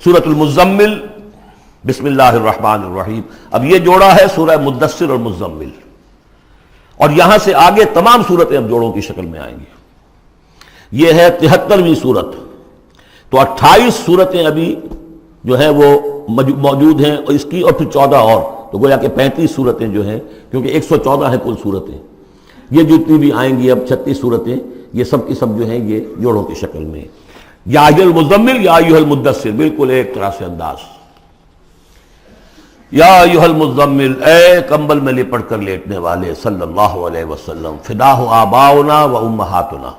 سورۃ المزمل، بسم اللہ الرحمن الرحیم. اب یہ جوڑا ہے سورہ مدثر اور مزمل، اور یہاں سے آگے تمام صورتیں اب جوڑوں کی شکل میں آئیں گی. یہ ہے 73ویں صورت. تو 28 صورتیں ابھی جو ہے وہ موجود ہیں، اور اس کی اور پھر 14 اور، تو گویا کہ 35 صورتیں جو ہیں، کیونکہ 114 ہیں کل صورتیں. یہ جتنی بھی آئیں گی اب 36 صورتیں، یہ سب کی سب جو ہیں یہ جوڑوں کی شکل میں. یا ایھا المزمل یا ایھا المدثر، بالکل ایک طرح سے انداز. یا ایھا المزمل، اے کمبل میں لپٹ کر لیٹنے والے، صلی اللہ علیہ وسلم. فداہ آباؤنا و امہاتنا،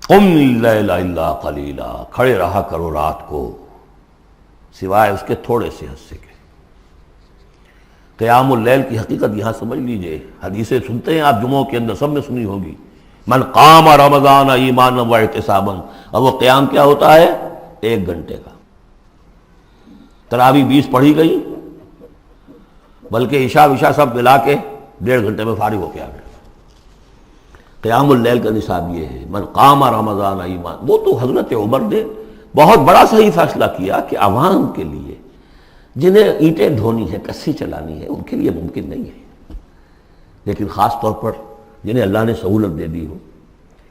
قم اللیل الا قلیلا، کھڑے رہا کرو رات کو سوائے اس کے تھوڑے سے حصے کے. قیام اللیل کی حقیقت یہاں سمجھ لیجئے. حدیثیں سنتے ہیں آپ جمعوں کے اندر، سب نے سنی ہوگی، من قام رمضان ایمانا و احتسابا. اور وہ قیام کیا ہوتا ہے؟ 1 گھنٹے کا. تراویح 20 پڑھی گئی، بلکہ عشاء وشاء سب ملا کے 1.5 گھنٹے میں فارغ ہو کے آ گئے. قیام اللیل کا نصاب یہ ہے. من قام رمضان ایمان، وہ تو حضرت عمر نے بہت بڑا صحیح فیصلہ کیا کہ عوام کے لیے جنہیں اینٹیں ڈھونی ہے، کسی چلانی ہے، ان کے لیے ممکن نہیں ہے. لیکن خاص طور پر جنہیں اللہ نے سہولت دے دی ہو،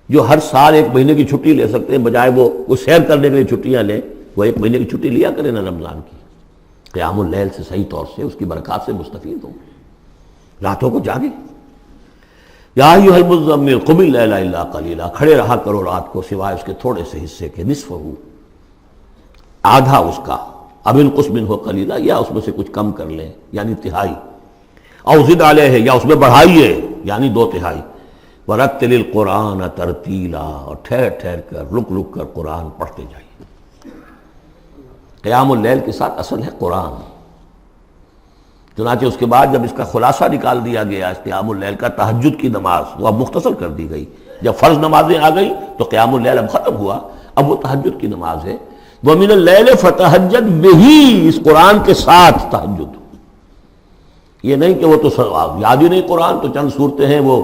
جو ہر سال 1 مہینے کی چھٹی لے سکتے ہیں، بجائے وہ کچھ سیر کرنے کے لیے چھٹیاں لیں، وہ 1 مہینے کی چھٹی لیا کریں نا رمضان کی. قیام اللیل سے صحیح طور سے اس کی برکات سے مستفید ہوں، راتوں کو جاگیں. یا ایھا المزمل قم اللیل الا قلیلا، کھڑے رہا کرو رات کو سوائے اس کے تھوڑے سے حصے کے. نصفہ، آدھا اس کا، اب انقص منہ قلیلا، یا اس میں سے کچھ کم کر لیں یعنی تہائی. او زد علیہ، یا اس میں بڑھائیے یعنی 2/3. ورتل القرآن ترتیلا، اور ٹھہر ٹھہر کر رک رک کر قرآن پڑھتے جائیے. قیام اللیل کے ساتھ اصل ہے قرآن. چنانچہ اس کے بعد جب اس کا خلاصہ نکال دیا گیا اس قیام اللیل کا، تہجد کی نماز وہ اب مختصر کر دی گئی. جب فرض نمازیں آ گئی تو قیام اللیل اب ختم ہوا، اب وہ تہجد کی نماز ہے. وَمِنَ اللَّيْلِ فَتَہجد بِهِ، اس قرآن کے ساتھ تہجد. یہ نہیں کہ وہ تو یاد ہی نہیں قرآن، تو چند صورتیں ہیں وہ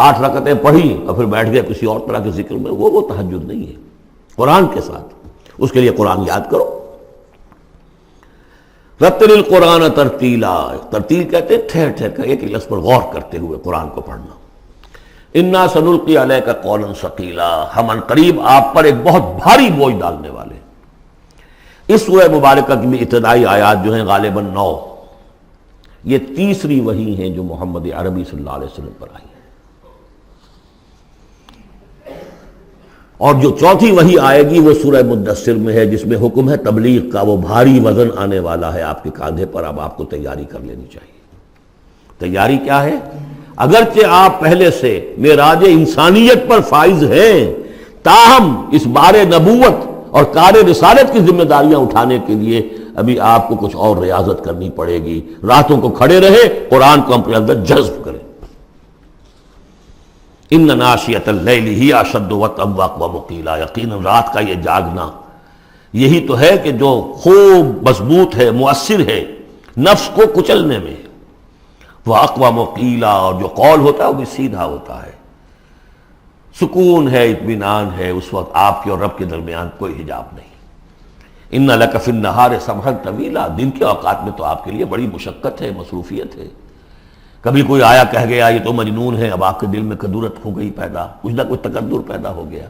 8 رکعتیں پڑھی اور پھر بیٹھ گئے کسی اور طرح کے ذکر میں، وہ تہجد نہیں ہے. قرآن کے ساتھ اس کے لیے قرآن یاد کرو. رتل القرآن ترتیلا، ترتیل کہتے ہیں ٹھہر ٹھہر کر ایک لفظ پر غور کرتے ہوئے قرآن کو پڑھنا. انا سنلقی علیک قولا ثقیلا، ہم عنقریب آپ پر ایک بہت بھاری بوجھ ڈالنے والے. اس سورہ مبارکہ کی بھی ابتدائی آیات جو ہیں غالباً 9، یہ تیسری وحی ہیں جو محمد عربی صلی اللہ علیہ وسلم پر آئی ہیں. اور جو چوتھی وحی آئے گی وہ سورہ مدثر میں ہے، جس میں حکم ہے تبلیغ کا. وہ بھاری وزن آنے والا ہے آپ کے کاندھے پر، اب آپ کو تیاری کر لینی چاہیے. تیاری کیا ہے؟ اگرچہ آپ پہلے سے معراج انسانیت پر فائز ہیں، تاہم اس بار نبوت اور کار رسالت کی ذمہ داریاں اٹھانے کے لیے ابھی آپ کو کچھ اور ریاضت کرنی پڑے گی. راتوں کو کھڑے رہے، قرآن کو اپنے اندر جذب کریں. ان ناشیۃ اللیل ہی اشد وطئا واقوم قیلا، یقیناً رات کا یہ جاگنا یہی تو ہے کہ جو خوب مضبوط ہے، مؤثر ہے نفس کو کچلنے میں. واقوم قیلا، اور جو قول ہوتا ہے وہ بھی سیدھا ہوتا ہے. سکون ہے، اطمینان ہے، اس وقت آپ کے اور رب کے درمیان کوئی حجاب نہیں. ان لک فی النہار سبحا طویلا، دن کے اوقات میں تو آپ کے لیے بڑی مشقت ہے، مصروفیت ہے. کبھی کوئی آیا کہہ گیا یہ تو مجنون ہے، اب آپ کے دل میں کدورت ہو گئی پیدا، کچھ نہ کچھ تکدر پیدا ہو گیا.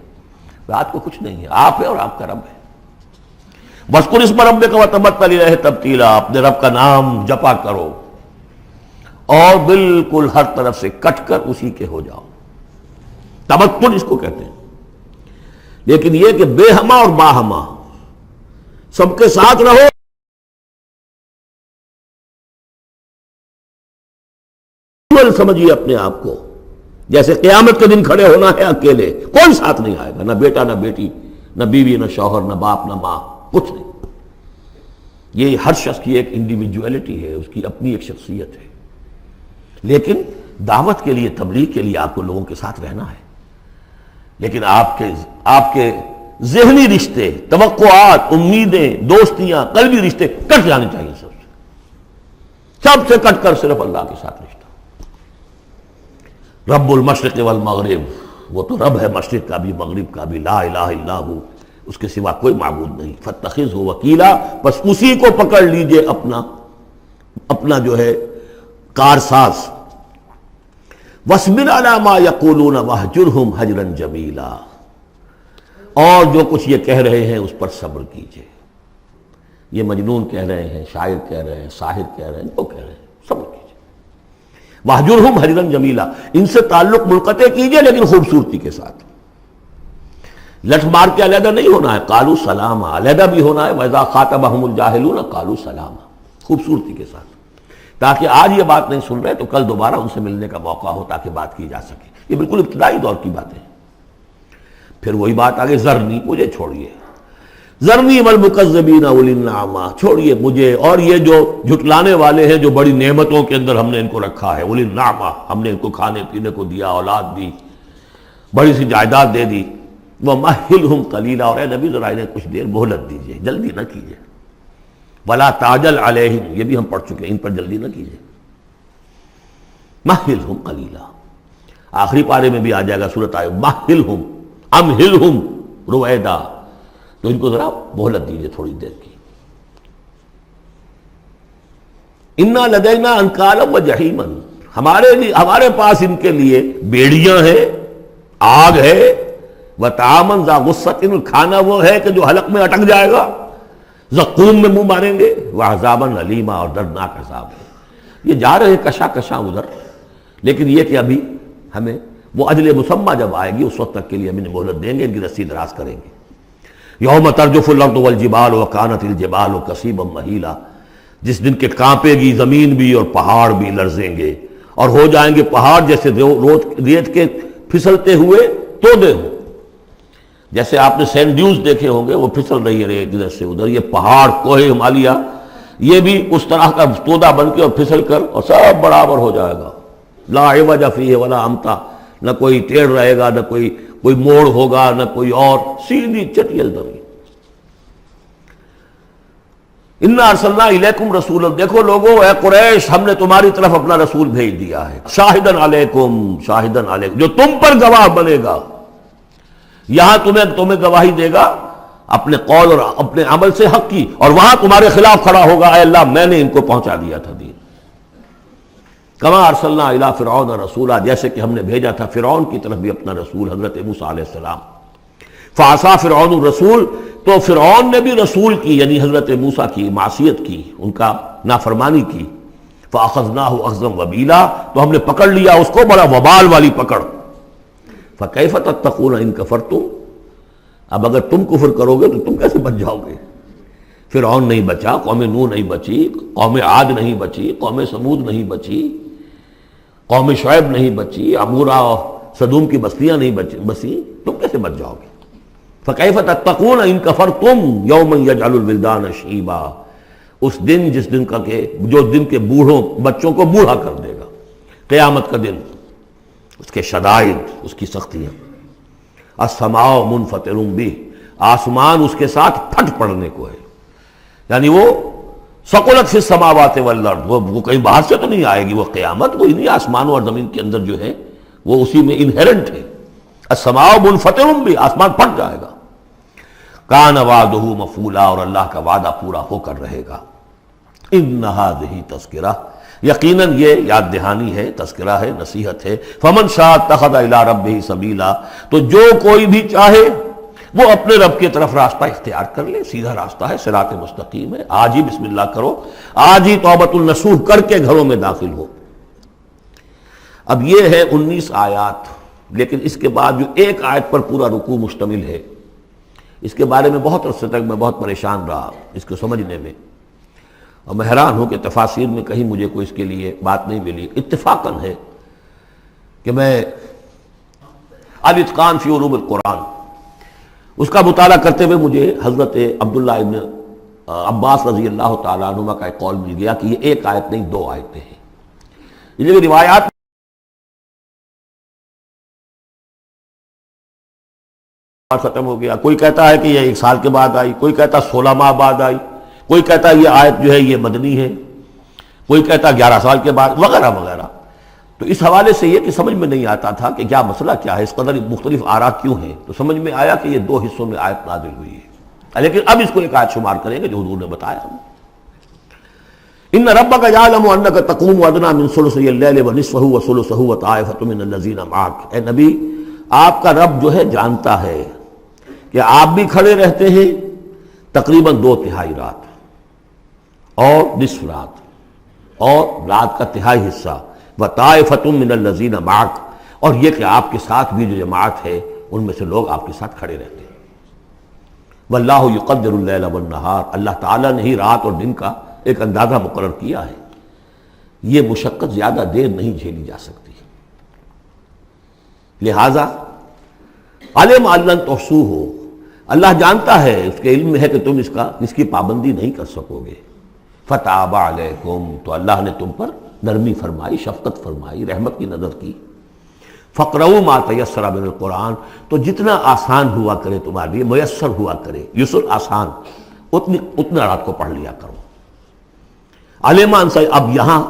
رات کو کچھ نہیں ہے، آپ ہے اور آپ کا رب ہے. وَاذْكُرِ اسْمَ رَبِّكَ وَتَبَتَّلْ إِلَيْهِ تَبْتِيلًا، اپنے رب کا نام جپا کرو اور بالکل ہر طرف سے کٹ کر اسی کے ہو جاؤ. تبتل اس کو کہتے ہیں. لیکن یہ کہ بے ہما اور باہما سب کے ساتھ رہو. سمجھیے اپنے آپ کو جیسے قیامت کے دن کھڑے ہونا ہے اکیلے، کوئی ساتھ نہیں آئے گا، نہ بیٹا نہ بیٹی، نہ بیوی نہ شوہر، نہ باپ نہ ماں، کچھ نہیں. یہ ہر شخص کی ایک انڈیویجویلٹی ہے، اس کی اپنی ایک شخصیت ہے. لیکن دعوت کے لیے، تبلیغ کے لیے آپ کو لوگوں کے ساتھ رہنا ہے. لیکن آپ کے ذہنی رشتے، توقعات، امیدیں، دوستیاں، قلبی رشتے کٹ جانے چاہیے. سب سے کٹ کر صرف اللہ کے ساتھ رشتہ. رب المشرق والمغرب، وہ تو رب ہے مشرق کا بھی مغرب کا بھی. لا الہ الا ہو، اس کے سوا کوئی معبود نہیں. فاتخذہ وکیلا، بس اسی کو پکڑ لیجئے اپنا جو ہے کارساز. واصبر علی ما یقولون واہجرہم حجرا جمیلا، اور جو کچھ یہ کہہ رہے ہیں اس پر صبر کیجئے. یہ مجنون کہہ رہے ہیں، شاعر کہہ رہے ہیں، ساحر کہہ رہے ہیں، وہ کہہ رہے ہیں، صبر کیجئے. واہجرہم حجرا جمیلا، ان سے تعلق منقطع کیجئے لیکن خوبصورتی کے ساتھ. لٹ مار کے علیحدہ نہیں ہونا ہے، قالوا سلاما، علیحدہ بھی ہونا ہے. وَإِذَا خَاطَبَهُمُ الْجَاهِلُونَ قَالُوا سَلَامًا، خوبصورتی کے ساتھ، تاکہ آج یہ بات نہیں سن رہے تو کل دوبارہ ان سے ملنے کا موقع ہو تاکہ بات کی جا سکے. یہ بالکل ابتدائی دور کی باتیں ہیں. پھر وہی بات آگے، ذرنی، مجھے چھوڑیے، ذرنی والمکذبین اولی النعمہ، چھوڑیے مجھے اور یہ جو جھٹلانے والے ہیں جو بڑی نعمتوں کے اندر ہم نے ان کو رکھا ہے. اولی النعمہ، ہم نے ان کو کھانے پینے کو دیا، اولاد دی، بڑی سی جائیداد دے دی. وَمَهِّلْهُمْ قَلِيلًا، اور اے نبی ذرا انہیں کچھ دیر مہلت دیجیے، جلدی نہ کیجیے. وَلَا تَعْجَلْ عَلَيْهِمْ، یہ بھی ہم پڑھ چکے ہیں، ان پر جلدی نہ کیجیے. مَهِّلْهُمْ قَلِيلًا، آخری پارے میں بھی آ جائے گا سورۃ آئے مَهِّلْهُمْ أَمْهِلْهُمْ رُوَیدًا، تو ان کو ذرا مہلت دیجیے تھوڑی دیر کی. اِنَّا لَدَيْنَا أَنْكَالًا وَجَحِيمًا، ہمارے پاس ان کے لیے بیڑیاں ہیں، آگ ہے. وَطَعَامًا ذَا غُصَّةٍ، کھانا وہ ہے کہ جو حلق میں اٹک جائے گا، زقوم میں منہ ماریں گے. وَعَذَابًا أَلِيمًا، اور دردناک عذاب ہے. یہ جا رہے ہیں کشا کشا ادھر، لیکن یہ کہ ابھی ہمیں وہ اجل مسمى جب آئے گی اس وقت تک کے لیے ہم انہیں مہلت دیں گے، ان کی رسی دراز کریں گے. یوم ترجف الارض والجبال وکانت الجبال کثیبا مہیلا، جس دن کے کانپے گی زمین بھی اور پہاڑ بھی لرزیں گے، اور ہو جائیں گے پہاڑ جیسے ریت کے پھسلتے ہوئے تودے ہوں. جیسے آپ نے سینڈ ڈیوز دیکھے ہوں گے، وہ پھسل رہی ہے ریت ادھر سے ادھر. یہ پہاڑ کوہ ہمالیہ یہ بھی اس طرح کا تودا بن کے اور پھسل کر اور سب برابر ہو جائے گا. لا عوج فیہ ولا امتا، نہ کوئی ٹیڑھ رہے گا، نہ کوئی موڑ ہوگا، نہ کوئی اور، سیدھی چٹیل زمین. انا ارسلنا الیکم رسولا، دیکھو لوگوں، اے قریش، ہم نے تمہاری طرف اپنا رسول بھیج دیا ہے. شاہدن علیکم، شاہدن علیکم، جو تم پر گواہ بنے گا. یہاں تمہیں گواہی دے گا اپنے قول اور اپنے عمل سے حق کی، اور وہاں تمہارے خلاف کھڑا ہوگا، اے اللہ میں نے ان کو پہنچا دیا تھا دین. کما ارسلنا الی فرعون رسولا، جیسے کہ ہم نے بھیجا تھا فرعون کی طرف بھی اپنا رسول حضرت موسیٰ علیہ السلام. فعصا فرعون الرسول، تو فرعون نے بھی رسول کی یعنی حضرت موسیٰ کی معصیت کی، ان کا نافرمانی کی. فاخذناہ اخذا وبیلا، تو ہم نے پکڑ لیا اس کو بڑا وبال والی پکڑ. فکیف تتقون ان کفرتم، اب اگر تم کفر کرو گے تو تم کیسے بچ جاؤ گے؟ فرعون نہیں بچا، قوم نوح نہیں بچی، قوم عاد نہیں بچی، قوم سمود نہیں بچی، قوم شعیب نہیں بچی، عمورہ اور صدوم کی بستیاں نہیں بسی، تم کیسے بچ جاؤ گے؟ فکیف تتقون ان کفرتم یوما یجعل الولدان شیبا، اس دن جس دن کا کہ جو دن کے بوڑھوں بچوں کو بوڑھا کر دے گا، قیامت کا دن، اس کے شدائد، اس کی سختیاں. السماء منفطر بہ، آسمان اس کے ساتھ پھٹ پڑنے کو ہے، یعنی وہ ثقلت فی السماوات والارض، وہ کہیں باہر سے تو نہیں آئے گی، وہ قیامت وہ انہی آسمانوں اور زمین کے اندر جو ہے وہ اسی میں انہیرنٹ ہے. السماء منفطر بہ، آسمان پھٹ جائے گا. کان وعدہ مفعولا، اور اللہ کا وعدہ پورا ہو کر رہے گا. ان ھذہ تذکرہ، یقیناً یہ یاد دہانی ہے، تذکرہ ہے، نصیحت ہے. فمن شاء اتخذ الی ربہ سبیلا، تو جو کوئی بھی چاہے وہ اپنے رب کی طرف راستہ اختیار کر لے، سیدھا راستہ ہے، صراط مستقیم ہے. آج ہی بسم اللہ کرو، آج ہی توبۃ النصوح کر کے گھروں میں داخل ہو. اب یہ ہے 19 آیات، لیکن اس کے بعد جو ایک آیت پر پورا رکوع مشتمل ہے، اس کے بارے میں بہت عرصے تک میں بہت پریشان رہا اس کو سمجھنے میں، اور میں حیران ہوں کہ تفاسیر میں کہیں مجھے کوئی اس کے لیے بات نہیں ملی. اتفاقاً ہے کہ میں الاتقان فی علوم القرآن اس کا مطالعہ کرتے ہوئے مجھے حضرت عبداللہ ابن عباس رضی اللہ تعالیٰ عنہما کا ایک قول مل گیا کہ یہ ایک آیت نہیں 2 آیتیں ہیں. یہ روایات ختم ہو گیا، کوئی کہتا ہے کہ یہ 1 سال کے بعد آئی، کوئی کہتا 16 ماہ بعد آئی، کوئی کہتا یہ آیت جو ہے یہ مدنی ہے، کوئی کہتا 11 سال کے بعد، وغیرہ وغیرہ. تو اس حوالے سے یہ کہ سمجھ میں نہیں آتا تھا کہ کیا مسئلہ کیا ہے، اس قدر مختلف آراء کیوں ہیں، تو سمجھ میں آیا کہ یہ دو حصوں میں آیت نازل ہوئی ہے، لیکن اب اس کو ایک آیت شمار کریں گے جو حضور نے بتایا ہم۔ ان ربک یعلم انک تقوم ادنی من ثلثی اللیل ونصفہ وثلثہ وطائفۃ من الذین معک، اے نبی آپ کا رب جو ہے جانتا ہے کہ آپ بھی کھڑے رہتے ہیں تقریباً 2/3 رات اور نصف رات اور رات کا تہائی حصہ، وطائفۃ من الذین معک، اور یہ کہ آپ کے ساتھ بھی جو جماعت ہے ان میں سے لوگ آپ کے ساتھ کھڑے رہتے ہیں۔ واللہ یقدر اللیل والنہار، اللہ تعالیٰ نے ہی رات اور دن کا ایک اندازہ مقرر کیا ہے، یہ مشقت زیادہ دیر نہیں جھیلی جا سکتی، لہذا علم ان لن تحصوہ، اللہ جانتا ہے، اس کے علم میں ہے کہ تم اس کی پابندی نہیں کر سکو گے۔ فتاب علیکم، تو اللہ نے تم پر نرمی فرمائی، شفقت فرمائی، رحمت کی نظر کی۔ فقرؤوا ما تیسر من القرآن، تو جتنا آسان ہوا کرے تمہارے لیے، میسر ہوا کرے، یسر آسان، اتنا رات کو پڑھ لیا کرو۔ علمان سے اب یہاں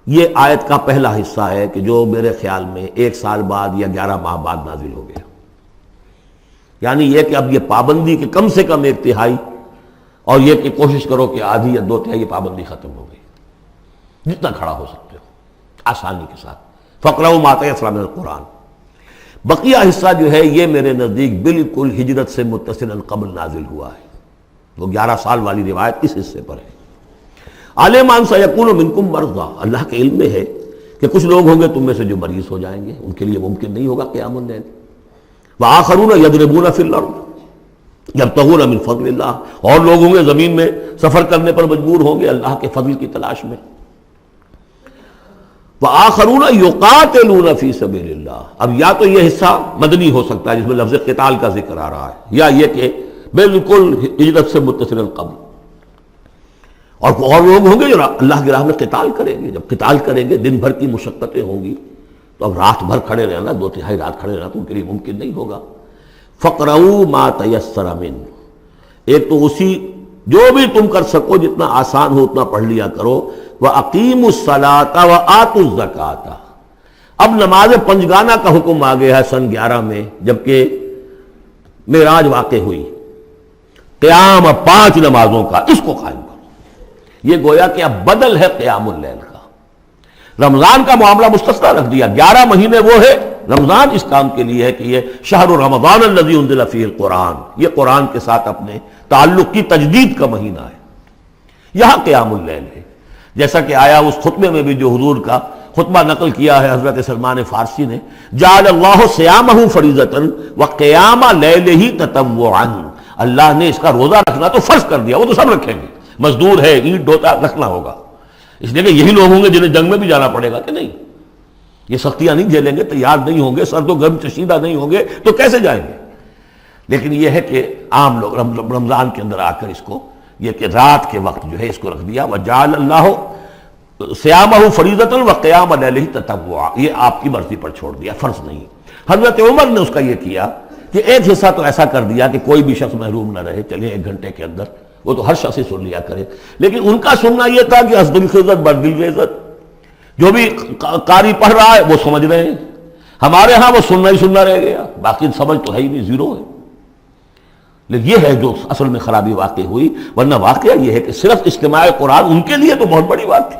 یہ آیت کا پہلا حصہ ہے کہ جو میرے خیال میں 1 سال بعد یا 11 ماہ بعد نازل ہو گیا، یعنی یہ کہ اب یہ پابندی کہ کم سے کم 1/3، اور یہ کہ کوشش کرو کہ آدھی یا 2/3 یہ پابندی ختم ہو گئی، جتنا کھڑا ہو سکتے ہو آسانی کے ساتھ۔ فقرؤوا ما تیسر من القرآن، بقیہ حصہ جو ہے یہ میرے نزدیک بالکل ہجرت سے متصلا قبل نازل ہوا ہے، وہ 11 سال والی روایت اس حصے پر ہے۔ علم ان سیکون منکم مرضی، اللہ کے علم میں ہے کہ کچھ لوگ ہوں گے تم میں سے جو مریض ہو جائیں گے، ان کے لیے ممکن نہیں ہوگا قیام اللیل۔ وآخرون یضربون فی الارض یبتغون من فضل اللہ، اور لوگ ہوں گے زمین میں سفر کرنے پر مجبور ہوں گے اللہ کے فضل کی تلاش میں۔ وآخرون یقاتلون فی سبیل اللہ، اب یا تو یہ حصہ مدنی ہو سکتا ہے جس میں لفظ قتال کا ذکر آ رہا ہے، یا یہ کہ بالکل ہجرت سے متصل قبل، اور لوگ ہوں گے جو اللہ کی راہ میں قتال کریں گے۔ جب قتال کریں گے دن بھر کی مشقتیں ہوں گی، تو اب رات بھر کھڑے رہنا، 2/3 رات کھڑے رہنا تو ان کے لیے ممکن نہیں ہوگا۔ فقرؤوا ما تیسر من، ایک تو اسی جو بھی تم کر سکو، جتنا آسان ہو اتنا پڑھ لیا کرو۔ وَأَقِیمُوا الصَّلَاةَ وَآتُوا الزَّکَاةَ، اب نماز پنجگانہ کا حکم آ گیا ہے سن 11 میں، جبکہ معراج واقع ہوئی، قیام 5 نمازوں کا، اس کو قائم کرو۔ یہ گویا کہ اب بدل ہے قیام اللیل کا، رمضان کا معاملہ مستثنیٰ رکھ دیا، 11 مہینے وہ ہے، رمضان اس کام کے لیے ہے کہ یہ شہر رمضان الذی انزل فیہ القرآن، یہ قرآن کے ساتھ اپنے تعلق کی تجدید کا مہینہ ہے، یہاں قیام اللیل ہے۔ جیسا کہ آیا اس خطبے میں بھی جو حضور کا خطبہ نقل کیا ہے حضرت سلمان فارسی نے، جعل اللہ صیامہ فریضۃ وقیام لیلہ تطوعا، اللہ نے اس کا روزہ رکھنا تو فرض کر دیا، وہ تو سب رکھیں گے، مزدور ہے، اینٹ ڈھوتا رکھنا ہوگا، اس لیے کہ یہی لوگ ہوں گے جنہیں جنگ میں بھی جانا پڑے گا کہ نہیں، یہ سختیاں نہیں جھیلیں گے، تیار نہیں ہوں گے، سرد و گرم چشیدہ نہیں ہوں گے تو کیسے جائیں گے۔ لیکن یہ ہے کہ عام لوگ رمضان کے اندر آ کر اس کو، یہ کہ رات کے وقت جو ہے اس کو رکھ دیا، وجعل اللہ صیامہ فریضۃ وقیام لیلہ تطوعا، یہ آپ کی مرضی پر چھوڑ دیا، فرض نہیں۔ حضرت عمر نے اس کا یہ کیا کہ ایک حصہ تو ایسا کر دیا کہ کوئی بھی شخص محروم نہ رہے، چلیں 1 گھنٹے کے اندر، وہ تو ہر شخص ہی سن لیا کرے، لیکن ان کا سننا یہ تھا کہ حسب الخزت بردل عزت، جو بھی قاری پڑھ رہا ہے وہ سمجھ رہے ہیں، ہمارے ہاں وہ سننا ہی سننا رہ گیا، باقی سمجھ تو ہے ہی نہیں، زیرو ہے۔ لیکن یہ ہے جو اصل میں خرابی واقع ہوئی، ورنہ واقعہ یہ ہے کہ صرف استماع قرآن ان کے لیے تو بہت بڑی بات تھی،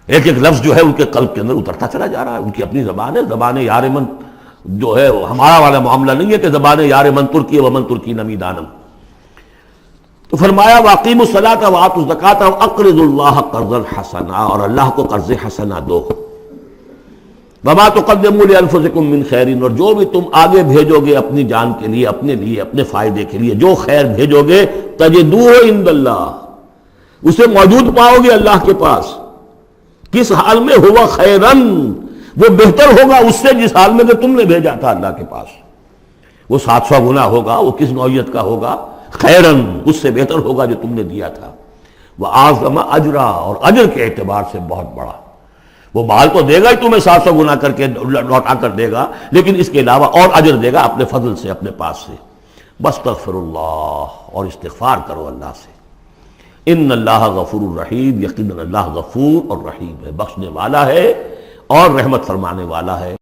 ایک ایک لفظ جو ہے ان کے قلب کے اندر اترتا چلا جا رہا ہے، ان کی اپنی زبان ہے، زبان یار من جو ہے ہمارا والا معاملہ نہیں ہے کہ زبان یار من ترکی ومن ترکی نمی دانم۔ تو فرمایا واقیموا الصلاۃ وآتوا الزکاۃ واقرضوا اللہ قرضا حسنا، اور اللہ کو قرض حسنا دو۔ وما تقدموا لانفسکم من خیر، اور جو بھی تم آگے بھیجو گے اپنی جان کے لیے، اپنے فائدے کے لیے، جو خیر بھیجو گے تجدوہ عند اللہ، اسے موجود پاؤ گے اللہ کے پاس، کس حال میں؟ ہوا خیرن، وہ بہتر ہوگا اس سے جس حال میں کہ تم نے بھیجا تھا اللہ کے پاس، وہ 700 گنا ہوگا، وہ کس نوعیت کا ہوگا؟ خیرن، اس سے بہتر ہوگا جو تم نے دیا تھا۔ وَأَعْظَمَ أَجْرًا، اور اجر کے اعتبار سے بہت بڑا، وہ مال تو دے گا ہی تمہیں 700 گنا کر کے لوٹا کر دے گا، لیکن اس کے علاوہ اور اجر دے گا اپنے فضل سے، اپنے پاس سے۔ بستغفر اللہ، اور استغفار کرو اللہ سے، ان اللہ غفور الرحیم، یقیناً اللہ غفور اور رحیم ہے، بخشنے والا ہے اور رحمت فرمانے والا ہے۔